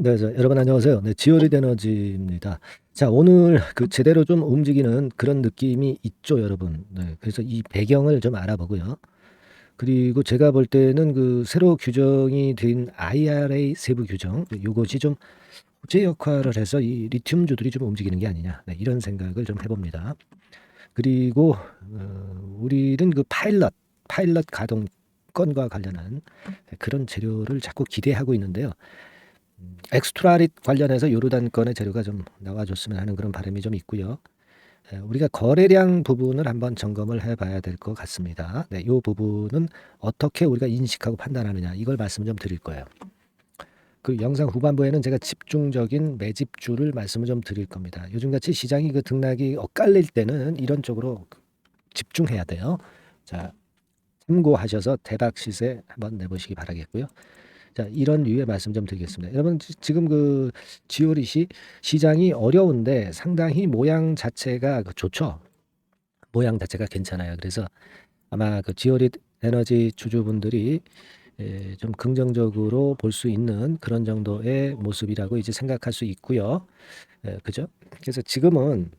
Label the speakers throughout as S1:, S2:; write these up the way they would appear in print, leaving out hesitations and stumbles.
S1: 네. 여러분 안녕하세요. 네. 지오리드 에너지입니다. 자, 오늘 제대로 좀 움직이는 그런 느낌이 있죠 여러분. 네. 그래서 이 배경을 좀 알아보고요. 그리고 제가 볼 때는 새로 규정이 된 IRA 세부 규정, 요것이 좀 호재 역할을 해서 이 리튬주들이 좀 움직이는 게 아니냐, 네, 이런 생각을 좀 해 봅니다. 그리고 우리는 파일럿 가동 건과 관련한 그런 재료를 자꾸 기대하고 있는데요. 엑스트라릿 관련해서 요르단 건의 재료가 좀 나와줬으면 하는 그런 바람이 좀 있고요. 우리가 거래량 부분을 한번 점검을 해봐야 될 것 같습니다. 네, 이 부분은 어떻게 우리가 인식하고 판단하느냐, 이걸 말씀 좀 드릴 거예요. 그 영상 후반부에는 제가 집중적인 매집주를 말씀을 좀 드릴 겁니다. 요즘같이 시장이 등락이 엇갈릴 때는 이런 쪽으로 집중해야 돼요. 자, 참고하셔서 대박 시세 한번 내보시기 바라겠고요. 자, 이런 류의 말씀 좀 드리겠습니다. 여러분, 지금 지오릿이 시장이 어려운데 상당히 모양 자체가 좋죠. 모양 자체가 괜찮아요. 그래서 아마 지오릿 에너지 주주분들이 좀 긍정적으로 볼 수 있는 그런 정도의 모습이라고 이제 생각할 수 있고요. 그죠? 그래서 지금은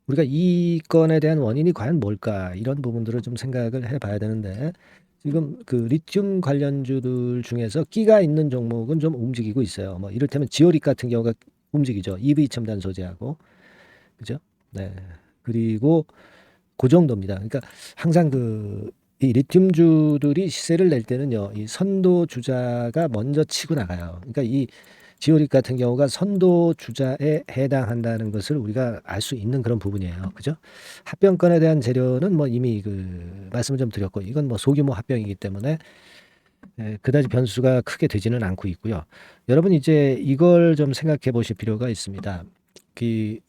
S1: 우리가 이 건에 대한 원인이 과연 뭘까? 이런 부분들을 좀 생각을 해 봐야 되는데, 지금 리튬 관련주들 중에서 끼가 있는 종목은 좀 움직이고 있어요. 뭐 이를테면 지오릿 같은 경우가 움직이죠. EV 첨단 소재하고. 그죠? 네. 그리고 그 정도입니다. 그러니까 항상 이 리튬주들이 시세를 낼 때는요, 이 선도 주자가 먼저 치고 나가요. 그러니까 이 지오릿 같은 경우가 선도 주자에 해당한다는 것을 우리가 알 수 있는 그런 부분이에요. 그죠? 합병건에 대한 재료는 뭐 이미 말씀을 좀 드렸고, 이건 뭐 소규모 합병이기 때문에 그다지 변수가 크게 되지는 않고 있고요. 여러분, 이제 이걸 좀 생각해 보실 필요가 있습니다. 그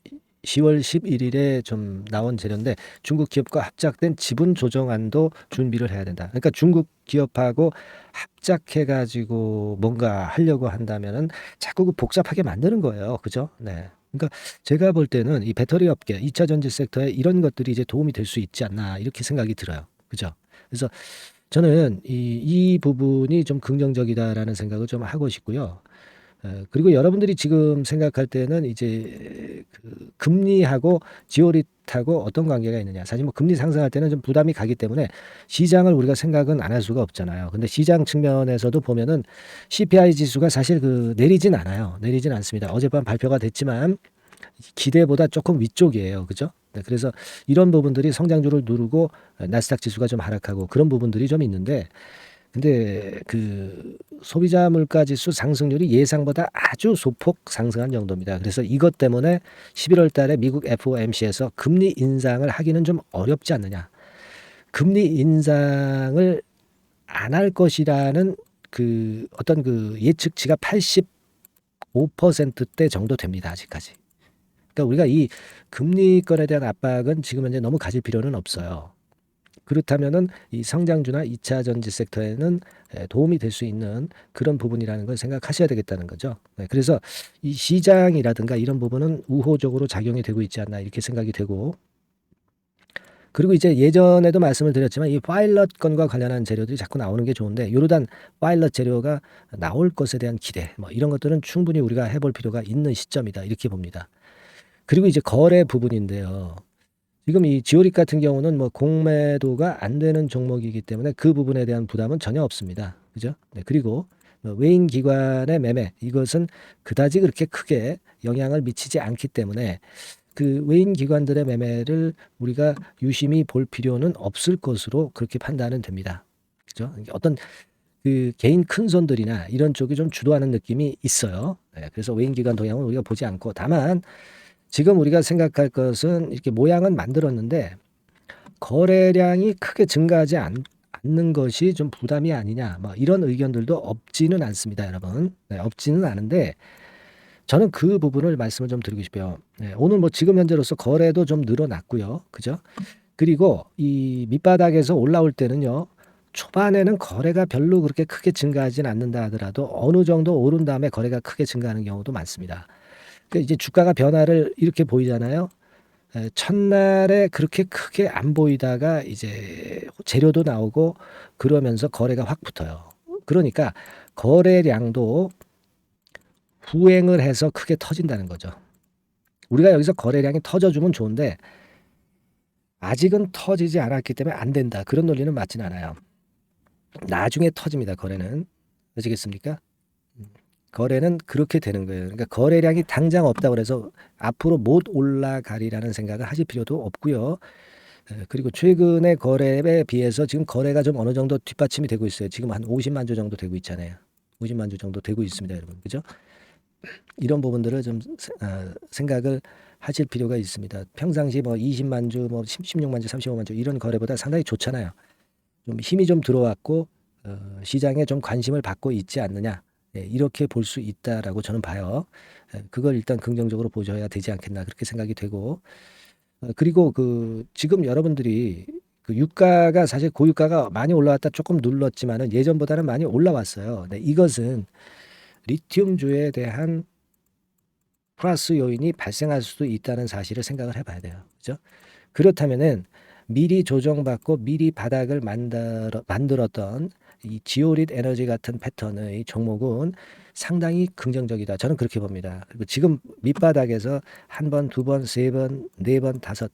S1: 10월 11일에 좀 나온 재료인데, 중국 기업과 합작된 지분 조정안도 준비를 해야 된다. 그러니까 중국 기업하고 합작해 가지고 뭔가 하려고 한다면은 자꾸 복잡하게 만드는 거예요. 그죠? 네. 그러니까 제가 볼 때는 이 배터리 업계, 2차 전지 섹터에 이런 것들이 이제 도움이 될 수 있지 않나, 이렇게 생각이 들어요. 그죠? 그래서 저는 이 부분이 좀 긍정적이다라는 생각을 좀 하고 싶고요. 그리고 여러분들이 지금 생각할 때는 이제 금리하고 지오릿하고 어떤 관계가 있느냐. 사실 뭐 금리 상승할 때는 좀 부담이 가기 때문에 시장을 우리가 생각은 안 할 수가 없잖아요. 근데 시장 측면에서도 보면은 CPI 지수가 사실 내리진 않아요. 내리진 않습니다. 어젯밤 발표가 됐지만 기대보다 조금 위쪽이에요. 그죠? 네, 그래서 이런 부분들이 성장주를 누르고 나스닥 지수가 좀 하락하고 그런 부분들이 좀 있는데, 근데 소비자 물가 지수 상승률이 예상보다 아주 소폭 상승한 정도입니다. 그래서 이것 때문에 11월 달에 미국 FOMC에서 금리 인상을 하기는 좀 어렵지 않느냐. 금리 인상을 안 할 것이라는 어떤 예측치가 85%대 정도 됩니다. 아직까지. 그러니까 우리가 이 금리권에 대한 압박은 지금 현재 너무 가질 필요는 없어요. 그렇다면은 이 성장주나 2차 전지 섹터에는 도움이 될 수 있는 그런 부분이라는 걸 생각하셔야 되겠다는 거죠. 네, 그래서 이 시장이라든가 이런 부분은 우호적으로 작용이 되고 있지 않나, 이렇게 생각이 되고, 그리고 이제 예전에도 말씀을 드렸지만 이 파일럿 건과 관련한 재료들이 자꾸 나오는 게 좋은데, 요르단 파일럿 재료가 나올 것에 대한 기대, 뭐 이런 것들은 충분히 우리가 해볼 필요가 있는 시점이다, 이렇게 봅니다. 그리고 이제 거래 부분인데요. 지금 이 지오릿 같은 경우는 뭐 공매도가 안 되는 종목이기 때문에 그 부분에 대한 부담은 전혀 없습니다. 그죠? 네, 그리고 외인 기관의 매매, 이것은 그다지 그렇게 크게 영향을 미치지 않기 때문에 외인 기관들의 매매를 우리가 유심히 볼 필요는 없을 것으로 그렇게 판단은 됩니다. 그죠? 어떤 개인 큰 손들이나 이런 쪽이 좀 주도하는 느낌이 있어요. 네, 그래서 외인 기관 동향은 우리가 보지 않고, 다만 지금 우리가 생각할 것은 이렇게 모양은 만들었는데 거래량이 크게 증가하지 않는 것이 좀 부담이 아니냐, 뭐 이런 의견들도 없지는 않습니다, 여러분. 네, 없지는 않은데 저는 그 부분을 말씀을 좀 드리고 싶어요. 네, 오늘 뭐 지금 현재로서 거래도 좀 늘어났고요. 그죠? 그리고 이 밑바닥에서 올라올 때는요, 초반에는 거래가 별로 그렇게 크게 증가하진 않는다 하더라도 어느 정도 오른 다음에 거래가 크게 증가하는 경우도 많습니다. 그러니까 이제 주가가 변화를 이렇게 보이잖아요. 첫날에 그렇게 크게 안 보이다가 이제 재료도 나오고 그러면서 거래가 확 붙어요. 그러니까 거래량도 부행을 해서 크게 터진다는 거죠. 우리가 여기서 거래량이 터져주면 좋은데 아직은 터지지 않았기 때문에 안 된다. 그런 논리는 맞진 않아요. 나중에 터집니다. 거래는. 아시겠습니까? 거래는 그렇게 되는 거예요. 그러니까 거래량이 당장 없다고 해서 앞으로 못 올라가리라는 생각을 하실 필요도 없고요. 그리고 최근의 거래에 비해서 지금 거래가 좀 어느 정도 뒷받침이 되고 있어요. 지금 한 50만 주 정도 되고 있잖아요. 50만 주 정도 되고 있습니다, 여러분. 그죠? 이런 부분들을 좀 생각을 하실 필요가 있습니다. 평상시 뭐 20만 주, 뭐 16만 주, 35만 주 이런 거래보다 상당히 좋잖아요. 좀 힘이 좀 들어왔고 시장에 좀 관심을 받고 있지 않느냐. 이렇게 볼 수 있다라고 저는 봐요. 그걸 일단 긍정적으로 보셔야 되지 않겠나 그렇게 생각이 되고 그리고 그 지금 여러분들이 그 유가가 사실 고유가가 많이 올라왔다 조금 눌렀지만은 예전보다는 많이 올라왔어요. 네, 이것은 리튬주에 대한 플러스 요인이 발생할 수도 있다는 사실을 생각을 해봐야 돼요. 그죠? 그렇다면은 미리 조정받고 미리 바닥을 만들었던 이 지오릿 에너지 같은 패턴의 종목은 상당히 긍정적이다. 저는 그렇게 봅니다. 그리고 지금 밑바닥에서 한 번, 두 번, 세 번, 네 번, 다섯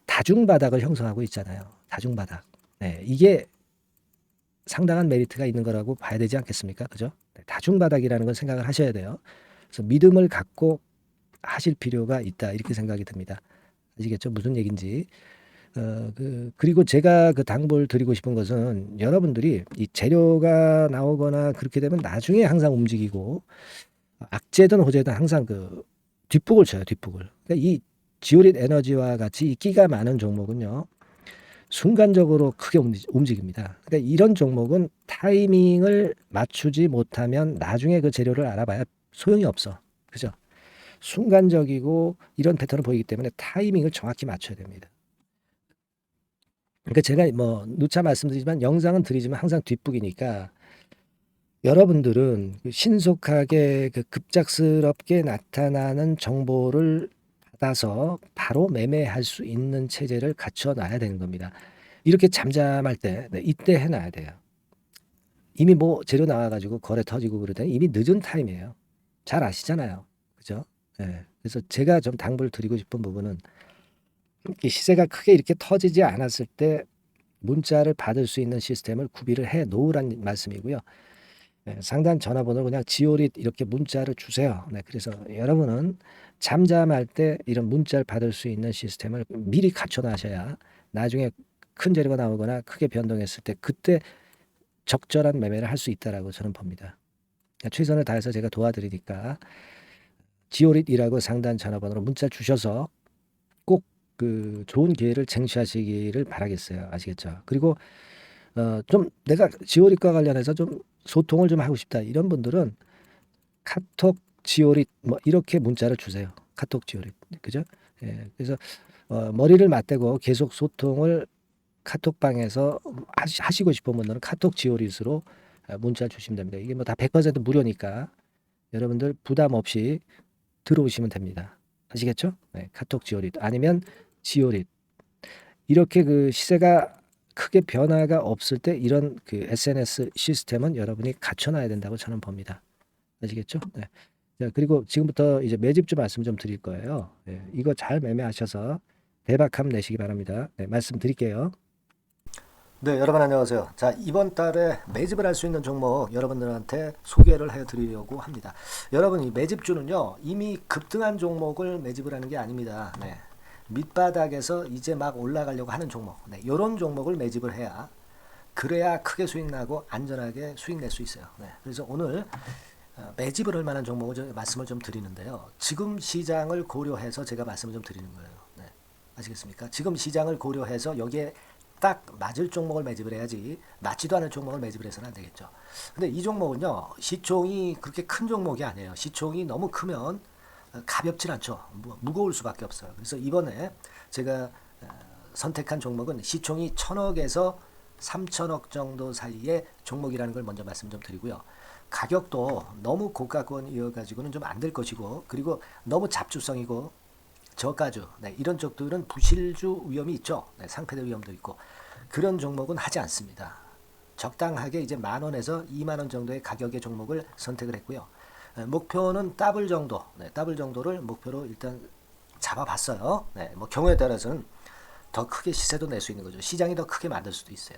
S1: 다중바닥을 형성하고 있잖아요. 다중바닥. 네, 이게 상당한 메리트가 있는 거라고 봐야 되지 않겠습니까? 그죠? 네, 다중바닥이라는 걸 생각을 하셔야 돼요. 그래서 믿음을 갖고 하실 필요가 있다. 이렇게 생각이 듭니다. 아시겠죠? 무슨 얘기인지. 그리고 제가 그 당부를 드리고 싶은 것은 여러분들이 이 재료가 나오거나 그렇게 되면 나중에 항상 움직이고 악재든 호재든 항상 그 뒷북을 쳐요, 뒷북을. 그러니까 이 지오릿 에너지와 같이 이 끼가 많은 종목은요, 순간적으로 크게 움직입니다. 그러니까 이런 종목은 타이밍을 맞추지 못하면 나중에 그 재료를 알아봐야 소용이 없어. 그죠? 순간적이고 이런 패턴을 보이기 때문에 타이밍을 정확히 맞춰야 됩니다. 그러니까 제가 뭐 누차 말씀드리지만 영상은 드리지만 항상 뒷북이니까 여러분들은 신속하게 그 급작스럽게 나타나는 정보를 받아서 바로 매매할 수 있는 체제를 갖춰 놔야 되는 겁니다. 이렇게 잠잠할 때, 네, 이때 해놔야 돼요. 이미 뭐 재료 나와가지고 거래 터지고 그러더니 이미 늦은 타임이에요. 잘 아시잖아요. 그죠? 네. 그래서 제가 좀 당부를 드리고 싶은 부분은 이 시세가 크게 이렇게 터지지 않았을 때 문자를 받을 수 있는 시스템을 구비를 해 놓으란 말씀이고요. 네, 상단 전화번호를 그냥 지오릿 이렇게 문자를 주세요. 네, 그래서 여러분은 잠잠할 때 이런 문자를 받을 수 있는 시스템을 미리 갖춰 놔셔야 나중에 큰 재료가 나오거나 크게 변동했을 때 그때 적절한 매매를 할 수 있다라고 저는 봅니다. 그러니까 최선을 다해서 제가 도와드리니까 지오릿이라고 상단 전화번호로 문자 주셔서 꼭 그 좋은 기회를 쟁취하시기를 바라겠어요. 아시겠죠? 그리고 좀 내가 지오릿과 관련해서 좀 소통을 좀 하고 싶다 이런 분들은 카톡 지오릿 뭐 이렇게 문자를 주세요. 카톡 지오릿 그죠? 예, 그래서 머리를 맞대고 계속 소통을 카톡방에서 하시고 싶은 분들은 카톡 지오릿으로 문자 주시면 됩니다. 이게 뭐 다 100% 무료니까 여러분들 부담 없이 들어오시면 됩니다. 아시겠죠? 네, 카톡 지오릿 아니면 지오릿 이렇게 그 시세가 크게 변화가 없을 때 이런 그 SNS 시스템은 여러분이 갖춰놔야 된다고 저는 봅니다. 아시겠죠? 네. 자, 그리고 지금부터 이제 매집주 말씀 좀 드릴 거예요. 네, 이거 잘 매매하셔서 대박함 내시기 바랍니다. 네, 말씀드릴게요. 네, 여러분 안녕하세요. 자, 이번 달에 매집을 할 수 있는 종목 여러분들한테 소개를 해드리려고 합니다. 여러분 이 매집주는요 이미 급등한 종목을 매집을 하는 게 아닙니다. 네, 밑바닥에서 이제 막 올라가려고 하는 종목, 네, 이런 종목을 매집을 해야 그래야 크게 수익 나고 안전하게 수익 낼 수 있어요. 네, 그래서 오늘 매집을 할 만한 종목을 말씀을 좀 드리는데요. 지금 시장을 고려해서 제가 말씀을 좀 드리는 거예요. 네, 아시겠습니까? 지금 시장을 고려해서 여기에 딱 맞을 종목을 매집을 해야지 맞지도 않은 종목을 매집을 해서는 안 되겠죠. 근데 이 종목은요 시총이 그렇게 큰 종목이 아니에요. 시총이 너무 크면 가볍진 않죠. 무거울 수밖에 없어요. 그래서 이번에 제가 선택한 종목은 시총이 1000억에서 3000억 정도 사이의 종목이라는 걸 먼저 말씀 좀 드리고요. 가격도 너무 고가권이어가지고는 좀 안 될 것이고 그리고 너무 잡주성이고 저가주 네, 이런 쪽들은 부실주 위험이 있죠. 네, 상패대 위험도 있고 그런 종목은 하지 않습니다. 적당하게 이제 10,000원에서 20,000원 정도의 가격의 종목을 선택을 했고요. 목표는 더블 정도, 더블 정도를 목표로 일단 잡아봤어요. 뭐 경우에 따라서는 더 크게 시세도 낼 수 있는 거죠. 시장이 더 크게 만들 수도 있어요.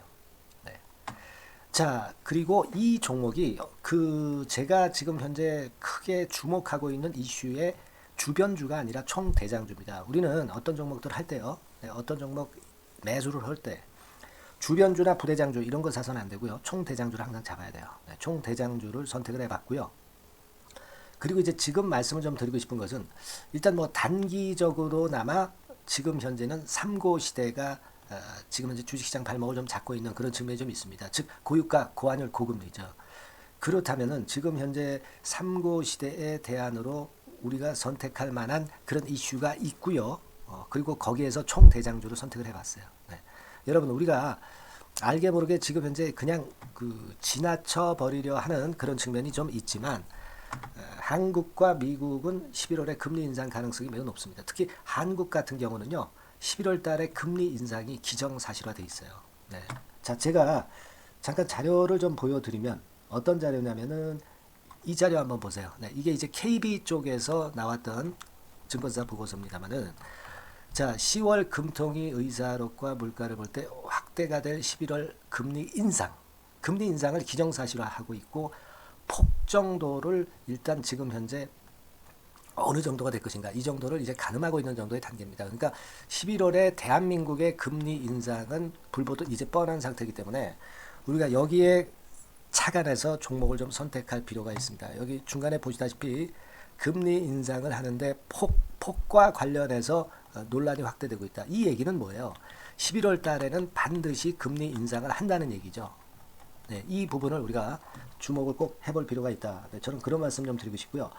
S1: 자, 그리고 이 종목이 제가 지금 현재 크게 주목하고 있는 이슈의 주변주가 아니라 총대장주입니다. 우리는 어떤 종목들 할 때요, 어떤 종목 매수를 할 때 주변주나 부대장주 이런 거 사서는 안 되고요. 총대장주를 항상 잡아야 돼요. 총대장주를 선택을 해봤고요. 그리고 이제 지금 말씀을 좀 드리고 싶은 것은 일단 뭐 단기적으로나마 지금 현재는 삼고 시대가 지금 현재 주식시장 발목을 좀 잡고 있는 그런 측면이 좀 있습니다. 즉 고유가, 고환율, 고금리죠. 그렇다면은 지금 현재 삼고 시대의 대안으로 우리가 선택할 만한 그런 이슈가 있고요. 그리고 거기에서 총대장주를 선택을 해봤어요. 여러분 우리가 알게 모르게 지금 현재 그냥 지나쳐 버리려 하는 그런 측면이 좀 있지만 한국과 미국은 11월에 금리 인상 가능성이 매우 높습니다. 특히 한국 같은 경우는요. 11월 달에 금리 인상이 기정사실화되어 있어요. 자, 제가 잠깐 자료를 좀 보여드리면 어떤 자료냐면은 이 자료 한번 보세요. 이게 이제 KB 쪽에서 나왔던 증권사 보고서입니다만은 자, 10월 금통위 의사록과 물가를 볼 때 확대가 될 11월 금리 인상을 기정사실화하고 있고 폭 정도를 일단 지금 현재 어느 정도가 될 것인가 이 정도를 이제 가늠하고 있는 정도의 단계입니다. 그러니까 11월에 대한민국의 금리 인상은 불보듯 이제 뻔한 상태이기 때문에 우리가 여기에 착안해서 종목을 좀 선택할 필요가 있습니다. 여기 중간에 보시다시피 금리 인상을 하는데 폭과 관련해서 논란이 확대되고 있다. 이 얘기는 뭐예요? 11월 달에는 반드시 금리 인상을 한다는 얘기죠. 이 부분을 우리가 주목을 꼭 해볼 필요가 있다. 저는 그런 말씀 좀 드리고 싶고요.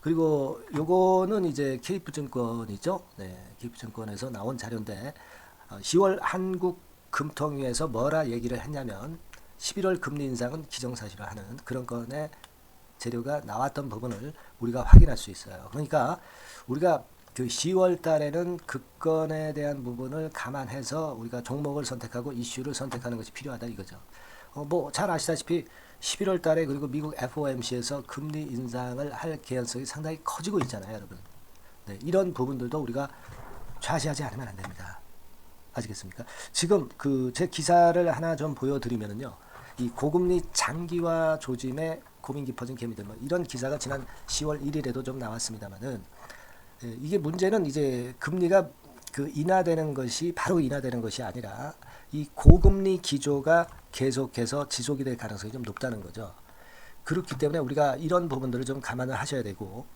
S1: 그리고 요거는 이제 KF증권이죠. KF증권에서 나온 자료인데 10월 한국 금통위에서 뭐라 얘기를 했냐면 11월 금리 인상은 기정사실화하는 그런 건의 재료가 나왔던 부분을 우리가 확인할 수 있어요. 그러니까 우리가 10월 달에는 그 건에 대한 부분을 감안해서 우리가 종목을 선택하고 이슈를 선택하는 것이 필요하다 이거죠. 뭐 잘 아시다시피 11월 달에 그리고 미국 FOMC에서 금리 인상을 할 개연성이 상당히 커지고 있잖아요, 여러분. 이런 부분들도 우리가 좌시하지 않으면 안 됩니다. 아시겠습니까? 지금 제 기사를 하나 좀 보여드리면은요, 이 고금리 장기화 조짐에 고민 깊어진 개미들 뭐 이런 기사가 지난 10월 1일에도 좀 나왔습니다만은 이게 문제는 이제 금리가 인하되는 것이 바로 인하되는 것이 아니라 이 고금리 기조가 계속해서 지속이 될 가능성이 좀 높다는 거죠. 그렇기 때문에 우리가 이런 부분들을 좀 감안을 하셔야 되고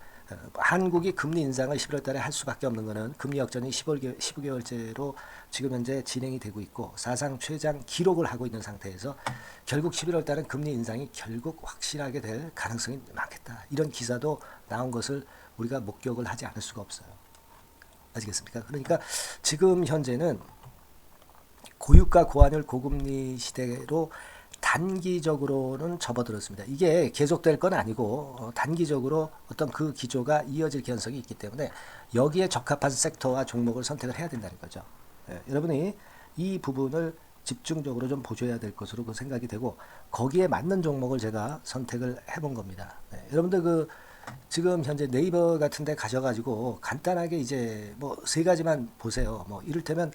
S1: 한국이 금리 인상을 11월 달에 할 수밖에 없는 것은 금리 역전이 15개월째로 지금 현재 진행이 되고 있고 사상 최장 기록을 하고 있는 상태에서 결국 11월 달은 금리 인상이 결국 확실하게 될 가능성이 많겠다. 이런 기사도 나온 것을 우리가 목격을 하지 않을 수가 없어요. 아시겠습니까? 그러니까 지금 현재는 고유가 고환율 고금리 시대로 단기적으로는 접어들었습니다. 이게 계속될 건 아니고 단기적으로 어떤 그 기조가 이어질 개연성이 있기 때문에 여기에 적합한 섹터와 종목을 선택을 해야 된다는 거죠. 여러분이 이 부분을 집중적으로 좀 보셔야 될 것으로 생각이 되고 거기에 맞는 종목을 제가 선택을 해본 겁니다. 여러분들 지금 현재 네이버 같은 데 가셔가지고 간단하게 이제 뭐 세 가지만 보세요. 뭐 이를테면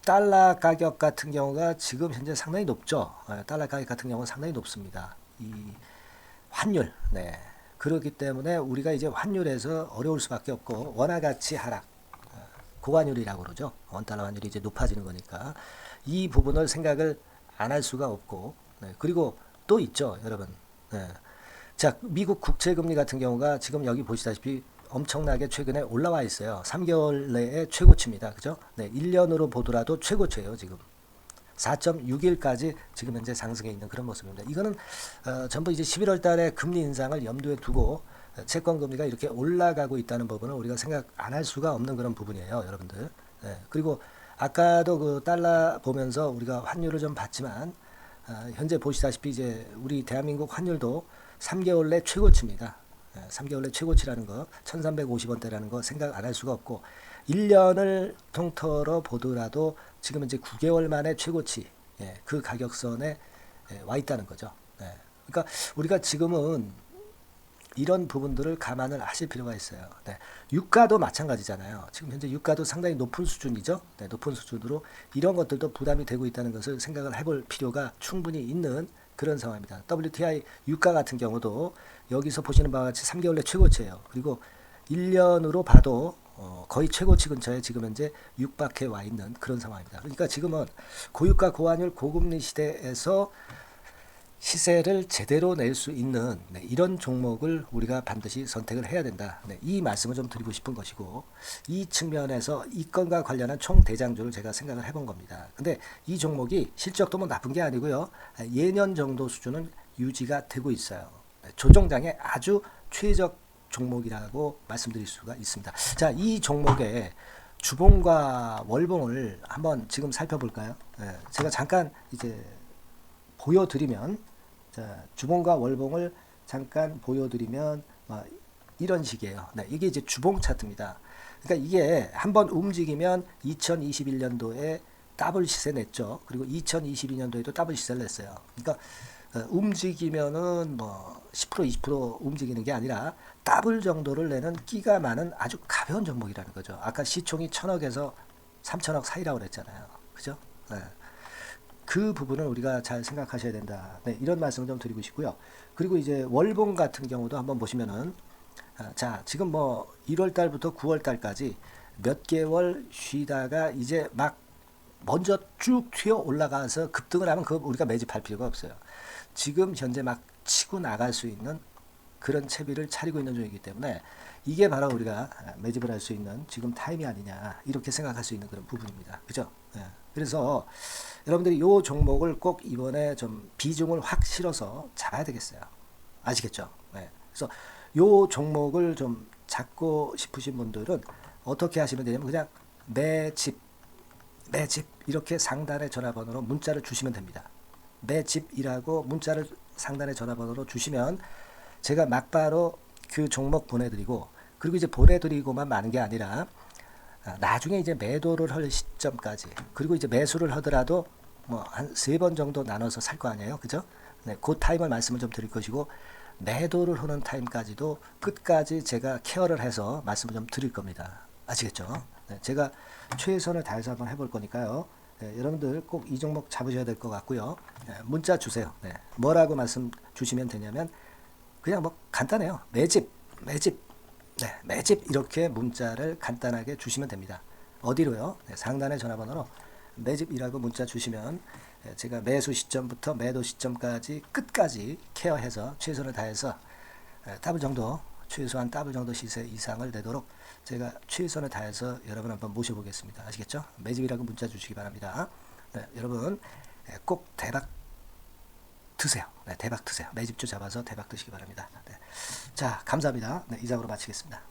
S1: 달러 가격 같은 경우가 지금 현재 상당히 높죠. 달러 가격 같은 경우는 상당히 높습니다. 이 환율, 그렇기 때문에 우리가 이제 환율에서 어려울 수밖에 없고 원화 가치 하락, 고환율이라고 그러죠. 원달러 환율이 이제 높아지는 거니까 이 부분을 생각을 안 할 수가 없고, 그리고 또 있죠, 여러분. 자, 미국 국채금리 같은 경우가 지금 여기 보시다시피 엄청나게 최근에 올라와 있어요. 3개월 내에 최고치입니다. 그죠? 1년으로 보더라도 최고치예요, 지금. 4.61까지 지금 현재 상승해 있는 그런 모습입니다. 이거는 전부 이제 11월 달에 금리 인상을 염두에 두고 채권 금리가 이렇게 올라가고 있다는 부분을 우리가 생각 안 할 수가 없는 그런 부분이에요, 여러분들. 그리고 아까도 달러 보면서 우리가 환율을 좀 봤지만 현재 보시다시피 이제 우리 대한민국 환율도 3개월 내 최고치입니다. 3개월 내 최고치라는 거 1350원대라는 거 생각 안 할 수가 없고 1년을 통틀어 보더라도 지금 이제 9개월 만에 최고치 그 가격선에 와 있다는 거죠. 그러니까 우리가 지금은 이런 부분들을 감안을 하실 필요가 있어요. 네. 유가도 마찬가지잖아요. 지금 현재 유가도 상당히 높은 수준이죠. 네, 높은 수준으로 이런 것들도 부담이 되고 있다는 것을 생각을 해볼 필요가 충분히 있는 그런 상황입니다. WTI 유가 같은 경우도 여기서 보시는 바와 같이 3개월 내 최고치예요. 그리고 1년으로 봐도 거의 최고치 근처에 지금 현재 육박해 와 있는 그런 상황입니다. 그러니까 지금은 고유가 고환율 고금리 시대에서 시세를 제대로 낼 수 있는 이런 종목을 우리가 반드시 선택을 해야 된다. 이 말씀을 좀 드리고 싶은 것이고, 이 측면에서 이 건과 관련한 총 대장주를 제가 생각을 해본 겁니다. 근데 이 종목이 실적도 뭐 나쁜 게 아니고요. 예년 정도 수준은 유지가 되고 있어요. 조정장의 아주 최적 종목이라고 말씀드릴 수가 있습니다. 자, 이 종목의 주봉과 월봉을 한번 지금 살펴볼까요? 제가 잠깐 이제 보여드리면, 자, 주봉과 월봉을 잠깐 보여드리면 이런 식이에요. 네, 이게 이제 주봉 차트입니다. 그러니까 이게 한번 움직이면 2021년도에 더블 시세 냈죠. 그리고 2022년도에도 더블 시세를 냈어요. 그러니까 움직이면은 뭐 10% 20% 움직이는 게 아니라 더블 정도를 내는 끼가 많은 아주 가벼운 종목이라는 거죠. 아까 시총이 1000억에서 3000억 사이라고 그랬잖아요. 그죠? 네. 그 부분을 우리가 잘 생각하셔야 된다. 네, 이런 말씀을 좀 드리고 싶고요. 그리고 이제 월봉 같은 경우도 한번 보시면은, 자, 지금 뭐 1월 달부터 9월 달까지 몇 개월 쉬다가 이제 막 먼저 쭉 튀어 올라가서 급등을 하면 그거 우리가 매집할 필요가 없어요. 지금 현재 막 치고 나갈 수 있는 그런 채비를 차리고 있는 중이기 때문에 이게 바로 우리가 매집을 할 수 있는 지금 타임이 아니냐, 이렇게 생각할 수 있는 그런 부분입니다. 그죠? 예. 그래서 여러분들이 이 종목을 꼭 이번에 좀 비중을 확 실어서 잡아야 되겠어요. 아시겠죠? 네. 그래서 이 종목을 좀 잡고 싶으신 분들은 어떻게 하시면 되냐면 그냥 매집 이렇게 상단의 전화번호로 문자를 주시면 됩니다. 매집이라고 문자를 상단의 전화번호로 주시면 제가 막바로 그 종목 보내드리고, 그리고 이제 보내드리고만 마는 게 아니라 나중에 이제 매도를 할 시점까지, 그리고 이제 매수를 하더라도 뭐 한 3번 정도 나눠서 살 거 아니에요. 그죠? 네, 그 타임을 말씀을 좀 드릴 것이고, 매도를 하는 타임까지도 끝까지 제가 케어를 해서 말씀을 좀 드릴 겁니다. 아시겠죠? 네, 제가 최선을 다해서 한번 해볼 거니까요. 네, 여러분들 꼭 이 종목 잡으셔야 될 것 같고요. 네, 문자 주세요. 네, 뭐라고 말씀 주시면 되냐면 그냥 뭐 간단해요. 매집 네, 매집 이렇게 문자를 간단하게 주시면 됩니다. 어디로요? 네, 상단의 전화번호로 매집이라고 문자 주시면 제가 매수 시점부터 매도 시점까지 끝까지 케어해서 최선을 다해서 더블 정도, 최소한 더블 정도 시세 이상을 내도록 제가 최선을 다해서 여러분 한번 모셔보겠습니다. 아시겠죠? 매집이라고 문자 주시기 바랍니다. 네, 여러분 꼭 대박 드세요. 네, 대박 드세요. 매집주 잡아서 대박 드시기 바랍니다. 네. 자, 감사합니다. 네, 이상으로 마치겠습니다.